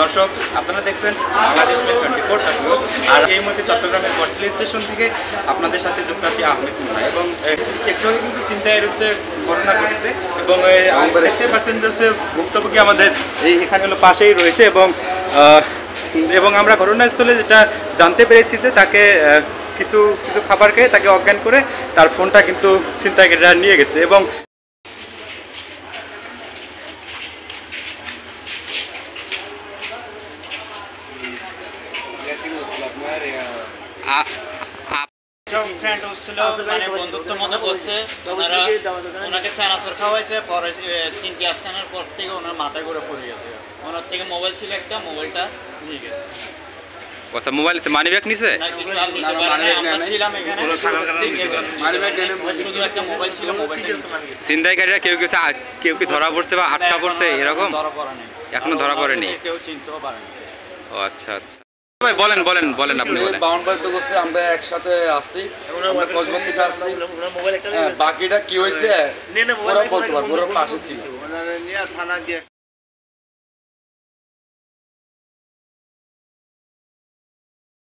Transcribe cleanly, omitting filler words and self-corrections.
দর্শক আপনারা দেখছেন বাংলাদেশ মেল 24 নিউজ। আর এই মুহূর্তে চট্টগ্রামের বটতলী স্টেশন থেকে আপনাদের সাথে যুক্ত আছি আহমেদ মুন্না। এবং একটু আগে কিন্তু ছিনতাইয়ের হচ্ছে ঘটনা ঘটেছে এবং দেখতে পাচ্ছেন যে হচ্ছে ভুক্তভোগী আমাদের এখানে হলো পাশেই রয়েছে এবং আমরা ঘটনাস্থলে যেটা জানতে পেরেছি যে তাকে কিছু খাবার খেয়ে তাকে অজ্ঞান করে তার ফোনটা কিন্তু ছিনতাইকারীরা নিয়ে গেছে। এবং বন্ধুত্বের মধ্যে বসছে, ওনাকে চানাচুর খাওয়াইছে, পরে 3টি আস্তানার পর থেকে ওনার মাথায় করে পড়ে গেছে। ওনার থেকে মোবাইল ছিল একটা, মোবাইলটা নিয়ে গেছে। আচ্ছা, মোবাইল মানি ব্যাগ নিছে? ছিনতাইকারীরা কেউ কি ধরা পড়ছে বা আটকা পড়ছে এরকম? এখনো ধরা পড়েনি, কেউ চিনতেও পারেনি। ও আচ্ছা আচ্ছা, ভাই বলেন আপনি বলেন। বাউন্ডারিতে করছে, আমরা একসাথে আসছি, আমরা কসবা থেকে আসছি। বাকিটা কি হয়েছে ওরা বলতে পারবো, ওরা পাশে ছিল।